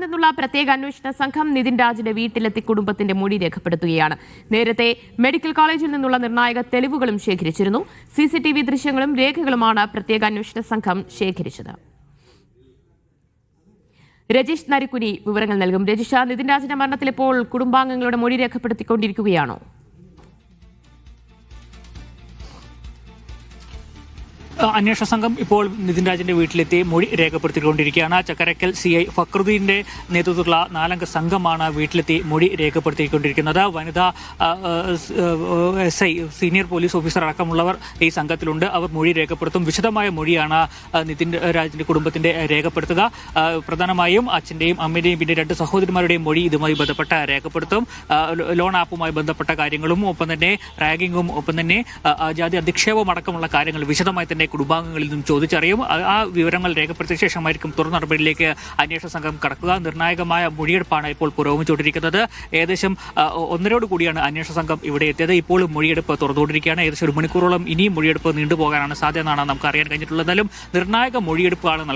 നിന്നുള്ള പ്രത്യേക അന്വേഷണ സംഘം നിതിൻ രാജിന്റെ വീട്ടിലെത്തി കുടുംബത്തിന്റെ മൊഴി രേഖപ്പെടുത്തുകയാണ്. നേരത്തെ മെഡിക്കൽ കോളേജിൽ നിന്നുള്ള നിർണായക തെളിവുകളും ശേഖരിച്ചിരുന്നു. CCTV ദൃശ്യങ്ങളും രേഖകളുമാണ് പ്രത്യേക അന്വേഷണ സംഘം ശേഖരിച്ചത്. രജീഷ് നരിക്കുനി വിവരങ്ങൾ നൽകും. രജിഷ, നിതിൻ രാജിന്റെ മരണത്തിൽ ഇപ്പോൾ കുടുംബാംഗങ്ങളുടെ മൊഴി രേഖപ്പെടുത്തിക്കൊണ്ടിരിക്കുകയാണോ? അന്വേഷണ സംഘം ഇപ്പോൾ നിതിൻ രാജിന്റെ വീട്ടിലെത്തി മൊഴി രേഖപ്പെടുത്തിക്കൊണ്ടിരിക്കുകയാണ്. ചക്കരക്കൽ CI ഫക്രുദ്ദീന്റെ നേതൃത്വത്തിലുള്ള 4 അംഗ സംഘമാണ് വീട്ടിലെത്തി മൊഴി രേഖപ്പെടുത്തിക്കൊണ്ടിരിക്കുന്നത്. വനിതാ SI സീനിയർ പോലീസ് ഓഫീസർ അടക്കമുള്ളവർ ഈ സംഘത്തിലുണ്ട്. അവർ മൊഴി രേഖപ്പെടുത്തും. വിശദമായ മൊഴിയാണ് നിതിൻ രാജിന്റെ കുടുംബത്തിന്റെ രേഖപ്പെടുത്തുക. പ്രധാനമായും അച്ഛന്റെയും അമ്മയുടെയും പിന്നെ 2 സഹോദരിമാരുടെയും മൊഴി ഇതുമായി ബന്ധപ്പെട്ട രേഖപ്പെടുത്തും. ലോൺ ആപ്പുമായി ബന്ധപ്പെട്ട കാര്യങ്ങളും ഒപ്പം തന്നെ റാഗിങ്ങും ഒപ്പം തന്നെ ജാതി അധിക്ഷേപം അടക്കമുള്ള കാര്യങ്ങൾ വിശദമായി തന്നെ കുടുംബാംഗങ്ങളിൽ നിന്നും ചോദിച്ചറിയും. ആ വിവരങ്ങൾ രേഖപ്പെടുത്തിയ ശേഷമായിരിക്കും തുടർ നടപടിയിലേക്ക് അന്വേഷണ സംഘം കടക്കുക. നിർണായകമായ മൊഴിയെടുപ്പാണ് ഇപ്പോൾ പുരോഗമിച്ചുകൊണ്ടിരിക്കുന്നത്. ഏകദേശം 1:30 കൂടിയാണ് അന്വേഷണ സംഘം ഇവിടെ എത്തിയത്. ഇപ്പോൾ മൊഴിയെടുപ്പ് തുറന്നുകൊണ്ടിരിക്കുകയാണ്. ഏകദേശം 1 മണിക്കൂറോളം ഇനിയും മൊഴിയെടുപ്പ് നീണ്ടുപോകാനാണ് സാധ്യത എന്നാണ് നമുക്ക് അറിയാൻ കഴിഞ്ഞിട്ടുള്ളത്. എന്നാലും നിർണായക മൊഴിയെടുപ്പാണ്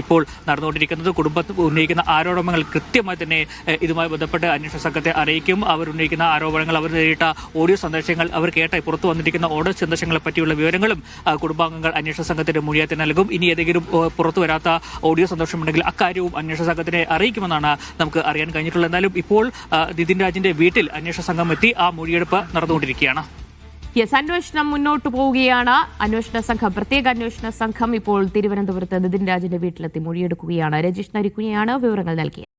ഇപ്പോൾ നടന്നുകൊണ്ടിരിക്കുന്നത്. കുടുംബത്തിൽ ഉന്നയിക്കുന്ന ആരോപണങ്ങൾ കൃത്യമായി തന്നെ ഇതുമായി ബന്ധപ്പെട്ട് അന്വേഷണ സംഘത്തെ അറിയിക്കും. അവർ ഉന്നയിക്കുന്ന ആരോപണങ്ങൾ, അവർ നേരിട്ട ഓഡിയോ സന്ദേശങ്ങൾ, അവർ കേട്ട പുറത്തു വന്നിരിക്കുന്ന ഓഡിയോ സന്ദേശങ്ങളെ പറ്റിയുള്ള വിവരങ്ങളും കുടുംബാംഗങ്ങൾ അന്വേഷണ സംഘത്തിന്റെ മൊഴിയായി നൽകും. ഇനി ഏതെങ്കിലും പുറത്തു വരാത്ത ഓഡിയോ സന്ദേശമുണ്ടെങ്കിൽ അക്കാര്യവും അന്വേഷണ സംഘത്തിനെ അറിയിക്കുമെന്നാണ് നമുക്ക് അറിയാൻ കഴിഞ്ഞിട്ടുള്ളത്. എന്നാലും ഇപ്പോൾ നിതിൻ രാജിന്റെ വീട്ടിൽ അന്വേഷണ സംഘം എത്തി ആ മൊഴിയെടുപ്പ് നടന്നുകൊണ്ടിരിക്കുകയാണ്. അന്വേഷണം മുന്നോട്ട് പോവുകയാണ്. പ്രത്യേക അന്വേഷണ സംഘം ഇപ്പോൾ തിരുവനന്തപുരത്ത് നിതിൻ രാജിന്റെ വീട്ടിലെത്തി മൊഴിയെടുക്കുകയാണ്. രജീഷ് നരിക്കുനിയാണ് വിവരങ്ങൾ നൽകിയത്.